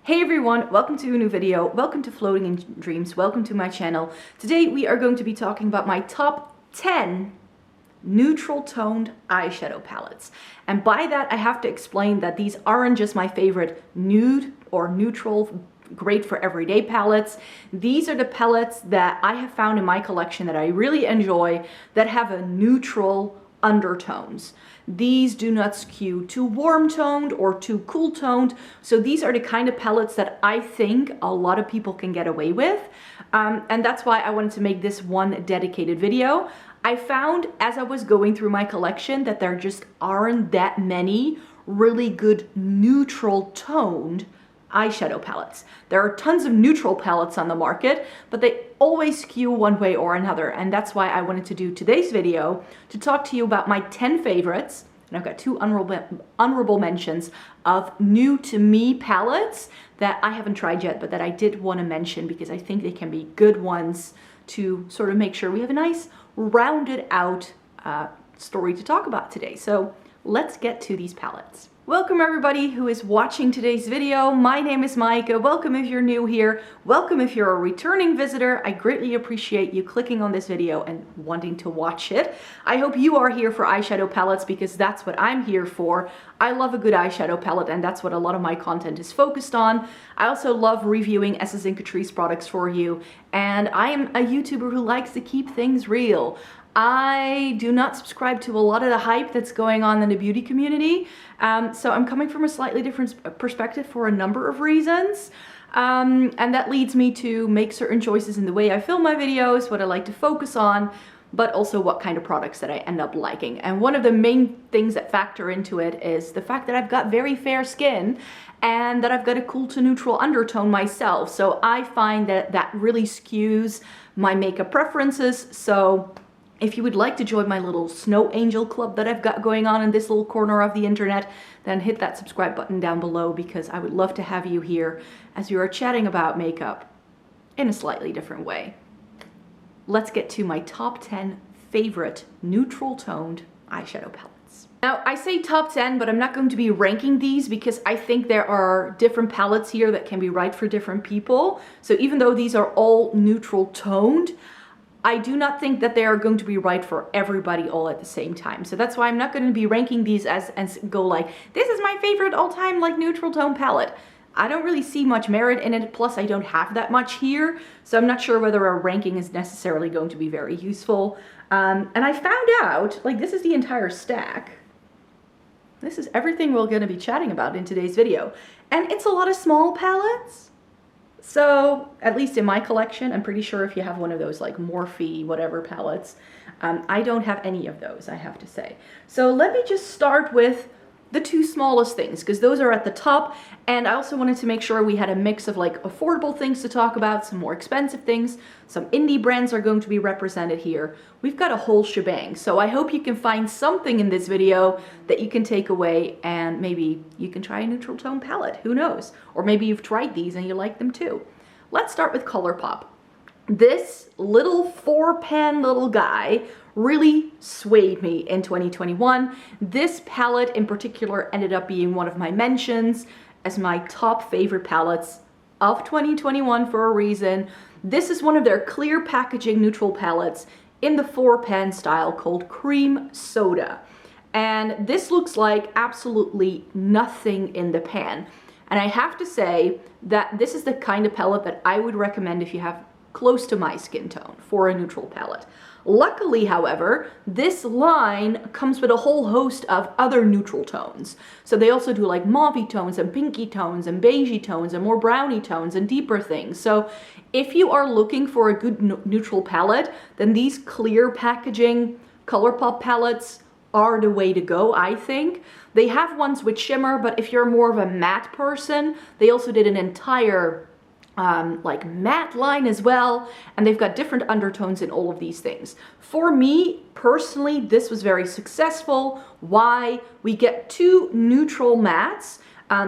Hey everyone, welcome to a new video, welcome to Floating in Dreams, welcome to my channel. Today we are going to be talking about my top 10 neutral toned eyeshadow palettes. And by that I have to explain that these aren't just my favorite nude or neutral, great for everyday palettes. These are the palettes that I have found in my collection that I really enjoy that have a neutral undertones. These do not skew too warm toned or too cool toned. So these are the kind of palettes that I think a lot of people can get away with. And that's why I wanted to make this one dedicated video. I found as I was going through my collection that there just aren't that many really good neutral toned eyeshadow palettes. There are tons of neutral palettes on the market, but they always skew one way or another. And that's why I wanted to do today's video to talk to you about my 10 favorites. And I've got two honorable mentions of new to me palettes that I haven't tried yet, but that I did want to mention because I think they can be good ones to sort of make sure we have a nice rounded out story to talk about today. So let's get to these palettes. Welcome everybody who is watching today's video. My name is Maaike. Welcome if you're new here. Welcome if you're a returning visitor. I greatly appreciate you clicking on this video and wanting to watch it. I hope you are here for eyeshadow palettes because that's what I'm here for. I love a good eyeshadow palette and that's what a lot of my content is focused on. I also love reviewing Essence and Catrice products for you, and I am a YouTuber who likes to keep things real. I do not subscribe to a lot of the hype that's going on in the beauty community. So I'm coming from a slightly different perspective for a number of reasons. And that leads me to make certain choices in the way I film my videos, what I like to focus on, but also what kind of products that I end up liking. And one of the main things that factor into it is the fact that I've got very fair skin and that I've got a cool to neutral undertone myself. So I find that that really skews my makeup preferences. So if you would like to join my little snow angel club that I've got going on in this little corner of the internet, then hit that subscribe button down below because I would love to have you here as we are chatting about makeup in a slightly different way. Let's get to my top 10 favorite neutral toned eyeshadow palettes. Now I say top 10, but I'm not going to be ranking these because I think there are different palettes here that can be right for different people. So even though these are all neutral toned, I do not think that they are going to be right for everybody all at the same time. So that's why I'm not going to be ranking these as go like, this is my favorite all-time like neutral tone palette. I don't really see much merit in it, plus I don't have that much here, so I'm not sure whether a ranking is necessarily going to be very useful. And I found out, like, this is the entire stack. This is everything we're going to be chatting about in today's video. And it's a lot of small palettes. So, at least in my collection, I'm pretty sure if you have one of those like Morphe whatever palettes, I don't have any of those, I have to say. So let me just start with the two smallest things because those are at the top, and I also wanted to make sure we had a mix of like affordable things to talk about, some more expensive things, some indie brands are going to be represented here. We've got a whole shebang, so I hope you can find something in this video that you can take away and maybe you can try a neutral tone palette, who knows? Or maybe you've tried these and you like them too. Let's start with Colourpop. This little 4-pan little guy really swayed me in 2021. This palette in particular ended up being one of my mentions as my top favorite palettes of 2021 for a reason. This is one of their clear packaging neutral palettes in the 4-pan style called Cream Soda. And this looks like absolutely nothing in the pan. And I have to say that this is the kind of palette that I would recommend if you have close to my skin tone for a neutral palette. Luckily, however, this line comes with a whole host of other neutral tones. So they also do like mauve tones and pinky tones and beigey tones and more brownie tones and deeper things. So if you are looking for a good neutral palette, then these clear packaging Colourpop palettes are the way to go, I think. They have ones with shimmer, but if you're more of a matte person, they also did an entire like matte line as well, and they've got different undertones in all of these things. For me personally, this was very successful. Why? We get two neutral mattes.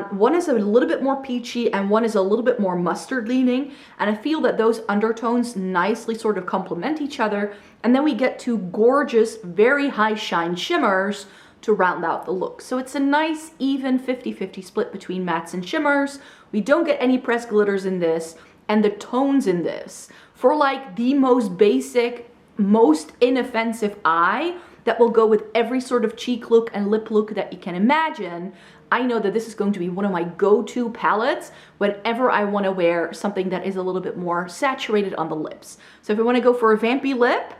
One is a little bit more peachy and one is a little bit more mustard leaning, and I feel that those undertones nicely sort of complement each other, and then we get two gorgeous, very high shine shimmers to round out the look. So it's a nice even 50-50 split between mattes and shimmers. We don't get any pressed glitters in this, and the tones in this, for like the most basic, most inoffensive eye that will go with every sort of cheek look and lip look that you can imagine, I know that this is going to be one of my go-to palettes whenever I want to wear something that is a little bit more saturated on the lips. So if I want to go for a vampy lip,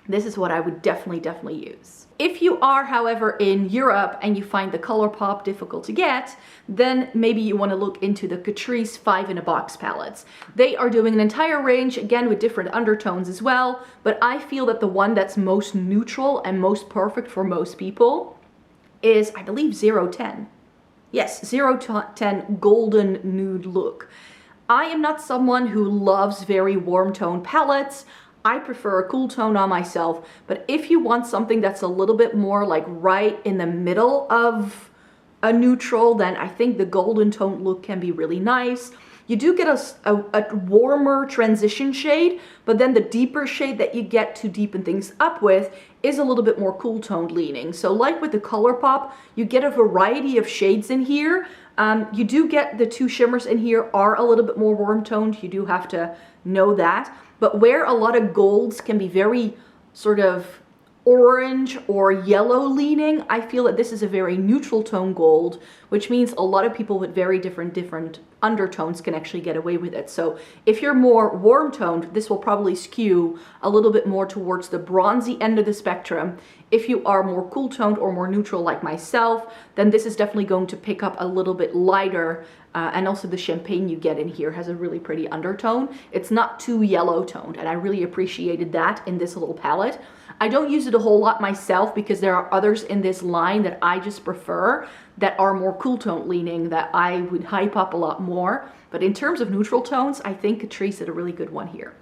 this is what I would definitely use. If you are, however, in Europe and you find the Colourpop difficult to get, then maybe you want to look into the Catrice 5-in-a-Box palettes. They are doing an entire range, again with different undertones as well, but I feel that the one that's most neutral and most perfect for most people is, I believe, 010. Yes, 010 golden nude look. I am not someone who loves very warm tone palettes. I prefer a cool tone on myself, but if you want something that's a little bit more like right in the middle of a neutral, then I think the golden tone look can be really nice. You do get a warmer transition shade, but then the deeper shade that you get to deepen things up with is a little bit more cool toned leaning. So like with the Colourpop, you get a variety of shades in here. You do get the two shimmers in here are a little bit more warm toned. You do have to know that. But where a lot of golds can be very sort of orange or yellow leaning, I feel that this is a very neutral tone gold, which means a lot of people with very different undertones can actually get away with it. So if you're more warm toned, this will probably skew a little bit more towards the bronzy end of the spectrum. If you are more cool toned or more neutral like myself, then this is definitely going to pick up a little bit lighter. And also the champagne you get in here has a really pretty undertone. It's not too yellow toned, and I really appreciated that in this little palette. I don't use it a whole lot myself because there are others in this line that I just prefer that are more cool tone leaning that I would hype up a lot more. But in terms of neutral tones, I think Catrice did a really good one here.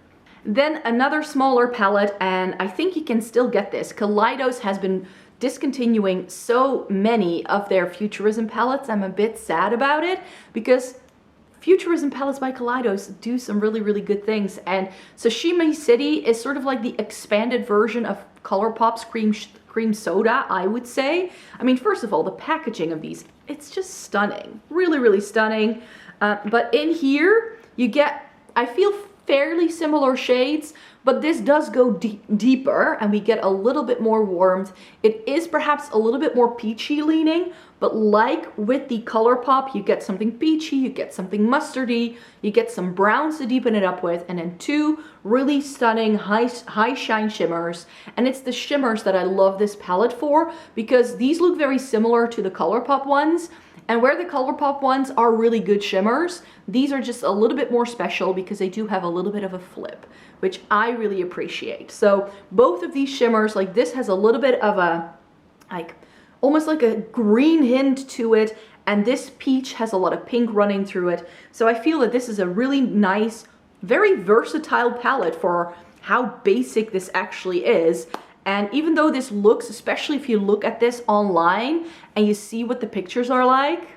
Then another smaller palette, and I think you can still get this. Kaleidos has been discontinuing so many of their Futurism palettes. I'm a bit sad about it because Futurism palettes by Kaleidos do some really good things, and Sashima City is sort of like the expanded version of Colourpop's cream soda, I would say. I mean, first of all, the packaging of these, it's just stunning, really stunning. But in here you get, I feel, fairly similar shades, but this does go deeper and we get a little bit more warmth. It is perhaps a little bit more peachy leaning, but like with the Colourpop, you get something peachy, you get something mustardy, you get some browns to deepen it up with, and then two really stunning high shine shimmers. And it's the shimmers that I love this palette for, because these look very similar to the Colourpop ones. And where the Colourpop ones are really good shimmers, these are just a little bit more special because they do have a little bit of a flip, which I really appreciate. So both of these shimmers, like this has a little bit of a, like, almost like a green hint to it, and this peach has a lot of pink running through it. So I feel that this is a really nice, very versatile palette for how basic this actually is. And even though this looks, especially if you look at this online and you see what the pictures are like,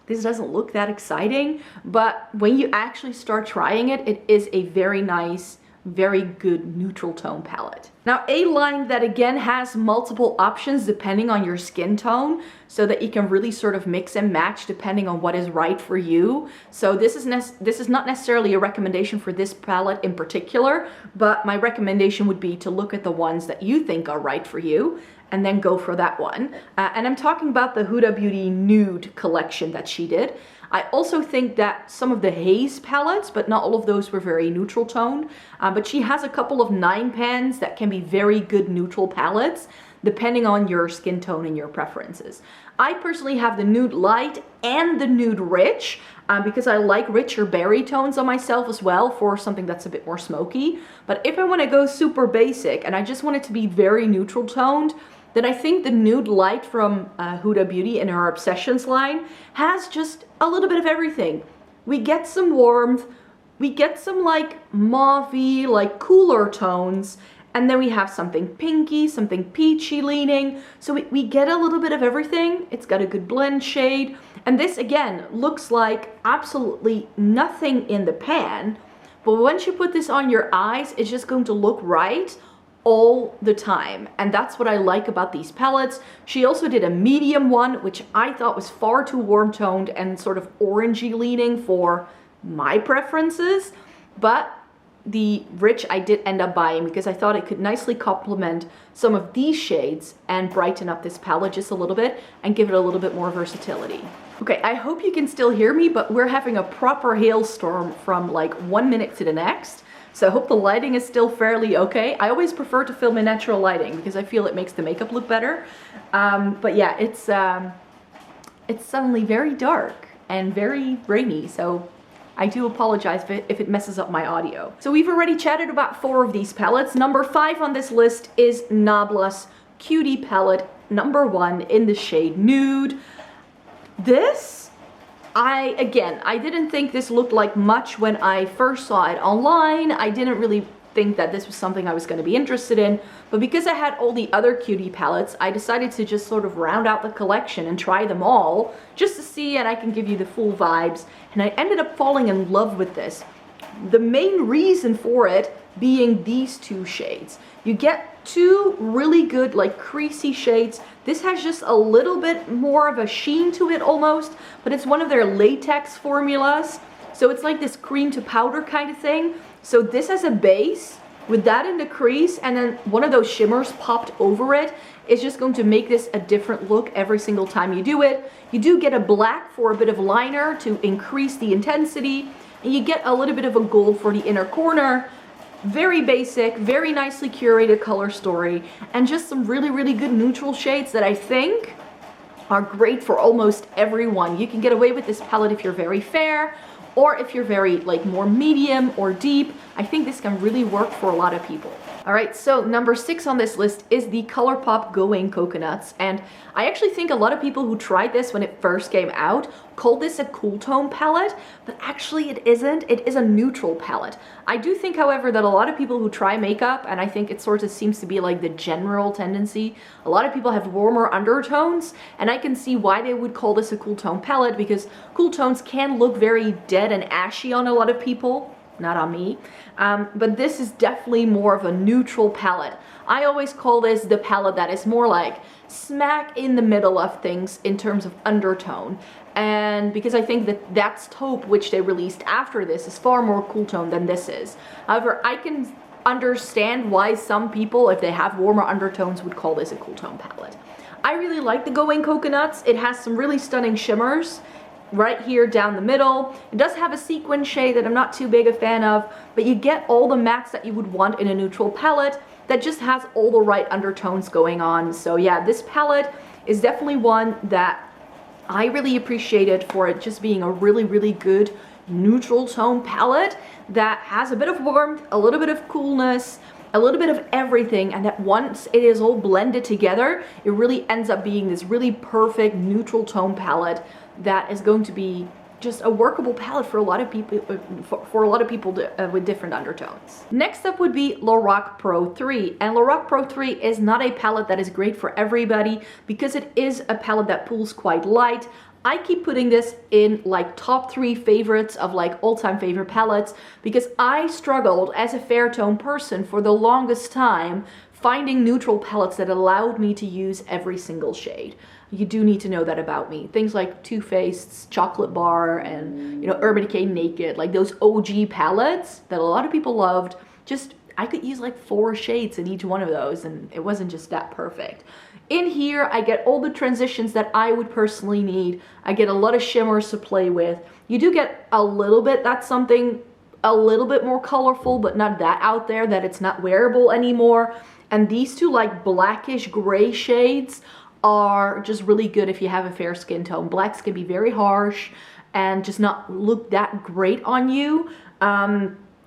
this doesn't look that exciting. But when you actually start trying it, it is a very nice, very good neutral tone palette. Now, a line that again has multiple options depending on your skin tone, so that you can really sort of mix and match depending on what is right for you. So this is not necessarily a recommendation for this palette in particular, but my recommendation would be to look at the ones that you think are right for you and then go for that one. And I'm talking about the Huda Beauty Nude collection that she did. I also think that some of the Haze palettes, but not all of those, were very neutral toned. But she has a couple of 9 pans that can be very good neutral palettes, depending on your skin tone and your preferences. I personally have the Nude Light and the Nude Rich, because I like richer berry tones on myself as well for something that's a bit more smoky. But if I want to go super basic and I just want it to be very neutral toned, then I think the Nude Light from Huda Beauty in her Obsessions line has just a little bit of everything. We get some warmth, we get some like mauve-y, like cooler tones, and then we have something pinky, something peachy leaning. So we get a little bit of everything. It's got a good blend shade. And this again looks like absolutely nothing in the pan, but once you put this on your eyes, it's just going to look right. all the time, and that's what I like about these palettes. She also did a medium one, which I thought was far too warm toned and sort of orangey leaning for my preferences, but the rich I did end up buying because I thought it could nicely complement some of these shades and brighten up this palette just a little bit and give it a little bit more versatility. Okay, I hope you can still hear me, but we're having a proper hailstorm from like 1 minute to the next. So I hope the lighting is still fairly okay. I always prefer to film in natural lighting because I feel it makes the makeup look better. But yeah, it's suddenly very dark and very rainy, so I do apologize if it messes up my audio. So we've already chatted about 4 of these palettes. Number 5 on this list is Nabla's Cutie palette, number 1 in the shade Nude. This, I didn't think this looked like much when I first saw it online. I didn't really think that this was something I was going to be interested in, but because I had all the other Cutie palettes, I decided to just sort of round out the collection and try them all just to see, and I can give you the full vibes, and I ended up falling in love with this. The main reason for it being these 2 shades. You get 2 really good like creasy shades. This has just a little bit more of a sheen to it almost, but it's one of their latex formulas. So it's like this cream to powder kind of thing. So this as a base with that in the crease and then one of those shimmers popped over it is just going to make this a different look every single time you do it. You do get a black for a bit of liner to increase the intensity, and you get a little bit of a gold for the inner corner. Very basic, very nicely curated color story, and just some really, really good neutral shades that I think are great for almost everyone. You can get away with this palette if you're very fair, or if you're very like more medium or deep. I think this can really work for a lot of people. All right, so number 6 on this list is the Colourpop Going Coconuts, and I actually think a lot of people who tried this when it first came out called this a cool tone palette, but actually it isn't. It is a neutral palette. I do think, however, that a lot of people who try makeup, and I think it sort of seems to be like the general tendency, a lot of people have warmer undertones, and I can see why they would call this a cool tone palette, because cool tones can look very dead and ashy on a lot of people. Not on me, but this is definitely more of a neutral palette. I always call this the palette that is more like smack in the middle of things in terms of undertone, and because I think that that's Taupe, which they released after this, is far more cool tone than this is. However, I can understand why some people, if they have warmer undertones, would call this a cool tone palette. I really like the Going Coconuts. It has some really stunning shimmers right here down the middle. It does have a sequin shade that I'm not too big a fan of, but you get all the mattes that you would want in a neutral palette that just has all the right undertones going on. So yeah, this palette is definitely one that I really appreciated for it just being a really, really good neutral tone palette that has a bit of warmth, a little bit of coolness, a little bit of everything, and that once it is all blended together, it really ends up being this really perfect neutral tone palette that is going to be just a workable palette for a lot of people, with different undertones. Next up would be Lorac Pro 3, and Lorac Pro 3 is not a palette that is great for everybody because it is a palette that pulls quite light. I keep putting this in like top 3 favorites of like all-time favorite palettes because I struggled as a fair tone person for the longest time finding neutral palettes that allowed me to use every single shade. You do need to know that about me. Things like Too Faced's Chocolate Bar and, you know, Urban Decay Naked, like those OG palettes that a lot of people loved, just I could use like 4 shades in each one of those and it wasn't just that perfect. In here, I get all the transitions that I would personally need. I get a lot of shimmers to play with. You do get a little bit, that's something a little bit more colorful, but not that out there that it's not wearable anymore. And these 2 like blackish gray shades are just really good if you have a fair skin tone. Blacks can be very harsh and just not look that great on you.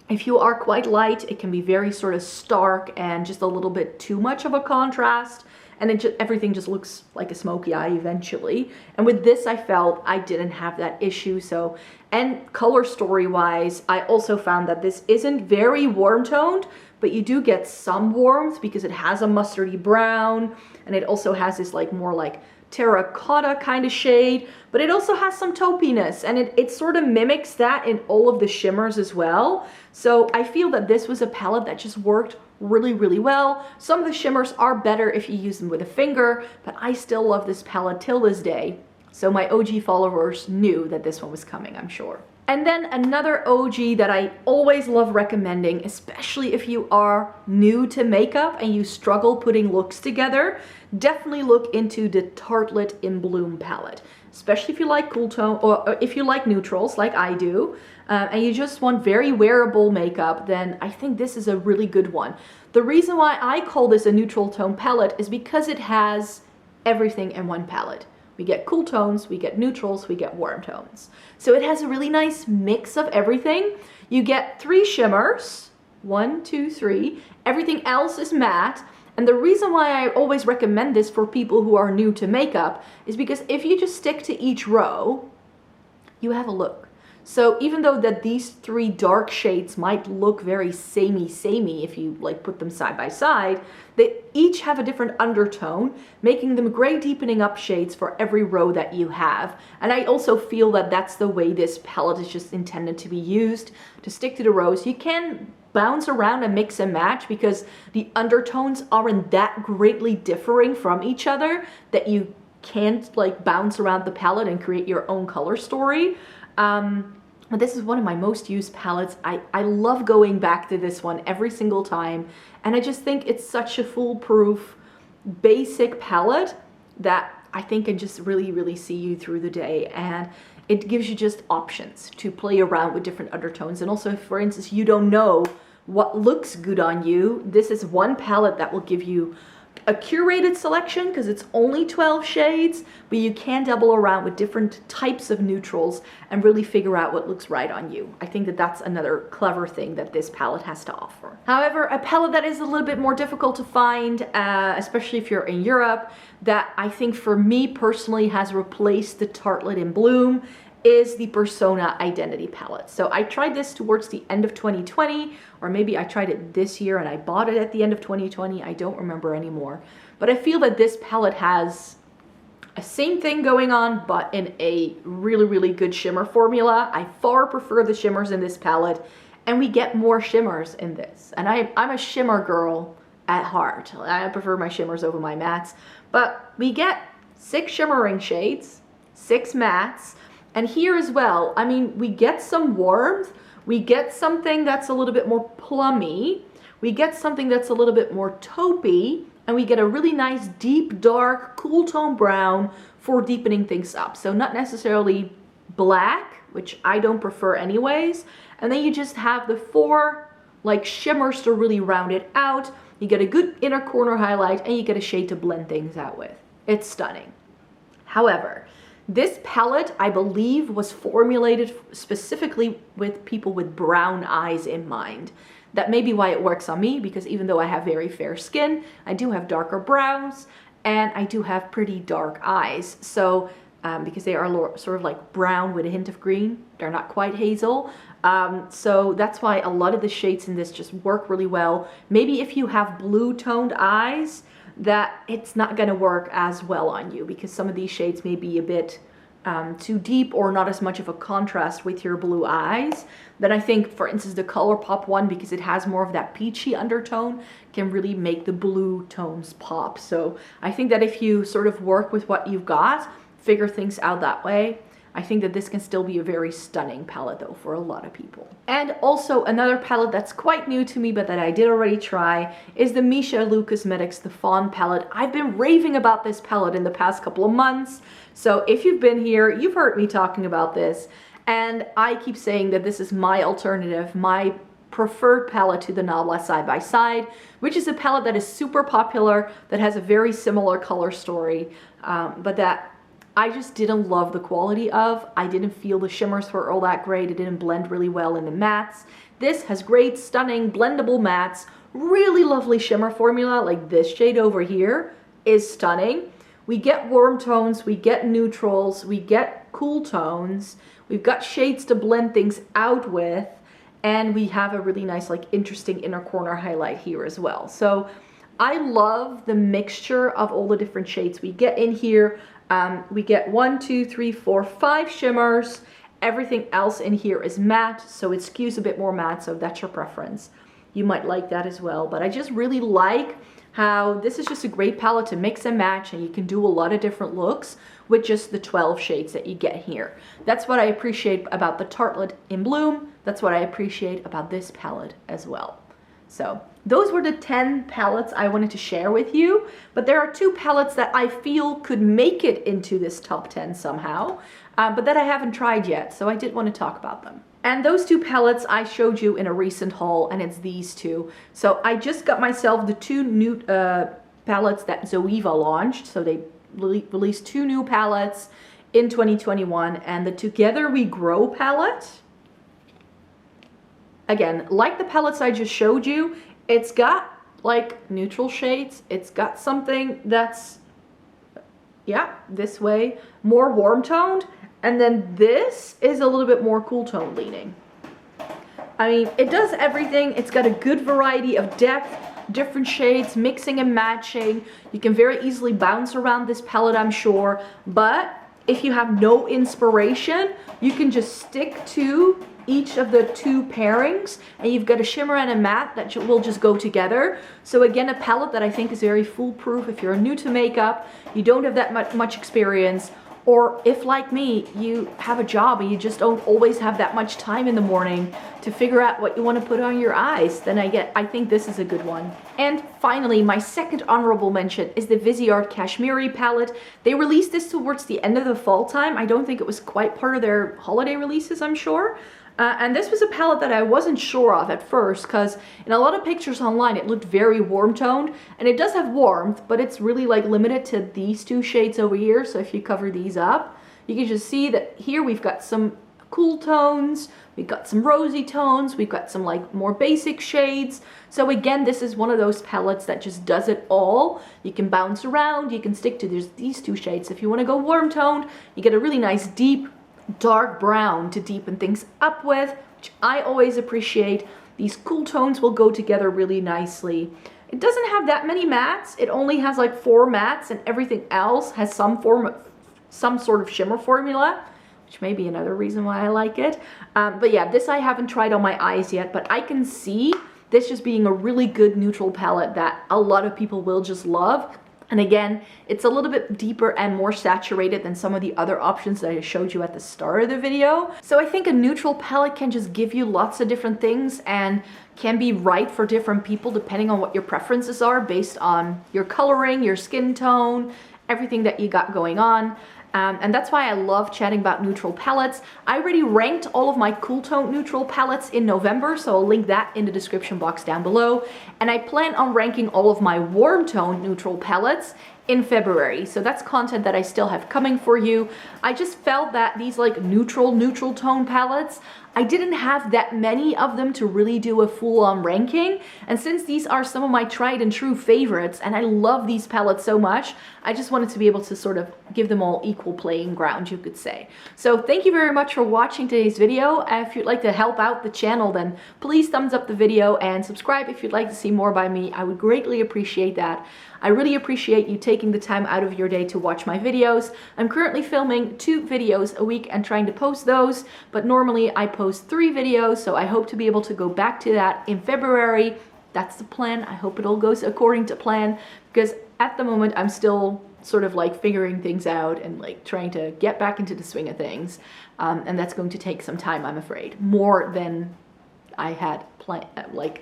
If you are quite light, it can be very sort of stark and just a little bit too much of a contrast. And everything just looks like a smoky eye eventually. And with this, I felt I didn't have that issue. So, and color story wise, I also found that this isn't very warm toned, but you do get some warmth because it has a mustardy brown, and it also has this like more like terracotta kind of shade, but it also has some taupiness, and it sort of mimics that in all of the shimmers as well. So I feel that this was a palette that just worked really, really well. Some of the shimmers are better if you use them with a finger, but I still love this palette till this day. So my OG followers knew that this one was coming, I'm sure. And then another OG that I always love recommending, especially if you are new to makeup and you struggle putting looks together, definitely look into the Tarte in Bloom palette. Especially if you like cool tone, or if you like neutrals like I do, and you just want very wearable makeup, then I think this is a really good one. The reason why I call this a neutral tone palette is because it has everything in one palette. We get cool tones, we get neutrals, we get warm tones. So it has a really nice mix of everything. You get 3 shimmers, 1, 2, 3. Everything else is matte. And the reason why I always recommend this for people who are new to makeup is because if you just stick to each row, you have a look. So even though that these 3 dark shades might look very samey if you like put them side by side, they each have a different undertone, making them great deepening up shades for every row that you have. And I also feel that that's the way this palette is just intended to be used, to stick to the rows. You can bounce around and mix and match because the undertones aren't that greatly differing from each other that you can't like bounce around the palette and create your own color story. But this is one of my most used palettes. I love going back to this one every single time, and I just think it's such a foolproof basic palette that I think can just really, really see you through the day, and it gives you just options to play around with different undertones. And also, if, for instance, you don't know what looks good on you, this is one palette that will give you a curated selection because it's only 12 shades, but you can double around with different types of neutrals and really figure out what looks right on you. I think that that's another clever thing that this palette has to offer. However, a palette that is a little bit more difficult to find, especially if you're in Europe, that I think for me personally has replaced the Tarte in Bloom, is the Persona Identity palette. So I tried this towards the end of 2020, or maybe I tried it this year and I bought it at the end of 2020. I don't remember anymore. But I feel that this palette has a same thing going on, but in a really, really good shimmer formula. I far prefer the shimmers in this palette, and we get more shimmers in this. And I'm a shimmer girl at heart. I prefer my shimmers over my mattes, but we get 6 shimmering shades, 6 mattes. And here as well, I mean, we get some warmth, we get something that's a little bit more plummy, we get something that's a little bit more taupey, and we get a really nice deep, dark, cool tone brown for deepening things up. So not necessarily black, which I don't prefer anyways. And then you just have the 4 like shimmers to really round it out. You get a good inner corner highlight, and you get a shade to blend things out with. It's stunning. However, this palette, I believe, was formulated specifically with people with brown eyes in mind. That may be why it works on me, because even though I have very fair skin, I do have darker brows, and I do have pretty dark eyes. So, because they are sort of like brown with a hint of green, they're not quite hazel. So that's why a lot of the shades in this just work really well. Maybe if you have blue toned eyes, that it's not going to work as well on you, because some of these shades may be a bit too deep or not as much of a contrast with your blue eyes. Then I think, for instance, the Colourpop one, because it has more of that peachy undertone, can really make the blue tones pop. So I think that if you sort of work with what you've got, figure things out that way, I think that this can still be a very stunning palette though for a lot of people. And also another palette that's quite new to me but that I did already try is the Misha Lu Cosmetics The Fawn palette. I've been raving about this palette in the past couple of months. So if you've been here, you've heard me talking about this. And I keep saying that this is my alternative, my preferred palette to the Nabla Side by Side, which is a palette that is super popular, that has a very similar color story, but that I just didn't love the quality of. I didn't feel the shimmers were all that great. It didn't blend really well in the mattes. This has great, stunning, blendable mattes, really lovely shimmer formula, like this shade over here is stunning. We get warm tones, we get neutrals, we get cool tones, we've got shades to blend things out with, and we have a really nice, like, interesting inner corner highlight here as well. So I love the mixture of all the different shades we get in here. We get 1, 2, 3, 4, 5 shimmers. Everything else in here is matte, so it skews a bit more matte, so that's your preference. You might like that as well, but I just really like how this is just a great palette to mix and match, and you can do a lot of different looks with just the 12 shades that you get here. That's what I appreciate about the Tarte in Bloom. That's what I appreciate about this palette as well. So those were the 10 palettes I wanted to share with you, but there are 2 palettes that I feel could make it into this top 10 somehow, but that I haven't tried yet, so I did want to talk about them. And those 2 palettes I showed you in a recent haul, and it's these 2. So I just got myself the 2 Nude palettes that Zoeva launched. So they released 2 new palettes in 2021, and the Together We Grow palette. Again, like the palettes I just showed you, it's got like neutral shades. It's got something that's, yeah, this way, more warm toned. And then this is a little bit more cool tone leaning. I mean, it does everything. It's got a good variety of depth, different shades, mixing and matching. You can very easily bounce around this palette, I'm sure. But if you have no inspiration, you can just stick to each of the 2 pairings, and you've got a shimmer and a matte that will just go together. So again, a palette that I think is very foolproof if you're new to makeup, you don't have that much experience, or if, like me, you have a job and you just don't always have that much time in the morning to figure out what you want to put on your eyes, then I think this is a good one. And finally, my second honorable mention is the Viseart Kashmiri palette. They released this towards the end of the fall time. I don't think it was quite part of their holiday releases, I'm sure. And this was a palette that I wasn't sure of at first, because in a lot of pictures online it looked very warm toned, and it does have warmth, but it's really like limited to these 2 shades over here. So if you cover these up, you can just see that here we've got some cool tones, we've got some rosy tones, we've got some like more basic shades. So again, this is one of those palettes that just does it all. You can bounce around, you can stick to these 2 shades. If you want to go warm toned, you get a really nice deep dark brown to deepen things up with, which I always appreciate. These cool tones will go together really nicely. It doesn't have that many mattes. It only has like 4 mattes, and everything else has some sort of shimmer formula, which may be another reason why I like it. But yeah, this I haven't tried on my eyes yet, but I can see this just being a really good neutral palette that a lot of people will just love. And again, it's a little bit deeper and more saturated than some of the other options that I showed you at the start of the video. So I think a neutral palette can just give you lots of different things and can be right for different people depending on what your preferences are based on your coloring, your skin tone, everything that you got going on. And that's why I love chatting about neutral palettes. I already ranked all of my cool tone neutral palettes in November, so I'll link that in the description box down below. And I plan on ranking all of my warm tone neutral palettes in February. So that's content that I still have coming for you. I just felt that these like neutral tone palettes, I didn't have that many of them to really do a full-on ranking. And since these are some of my tried and true favorites, and I love these palettes so much, I just wanted to be able to sort of give them all equal playing ground, you could say. So thank you very much for watching today's video. If you'd like to help out the channel, then please thumbs up the video and subscribe if you'd like to see more by me. I would greatly appreciate that. I really appreciate you taking the time out of your day to watch my videos. I'm currently filming 2 videos a week and trying to post those, but normally I post 3 videos, so I hope to be able to go back to that in February. That's the plan. I hope it all goes according to plan, because at the moment I'm still sort of like figuring things out and like trying to get back into the swing of things. And that's going to take some time, I'm afraid, more than I had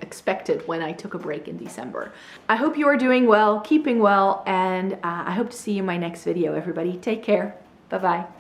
expected when I took a break in December. I hope you are doing well, keeping well, and I hope to see you in my next video, everybody. Take care. Bye-bye.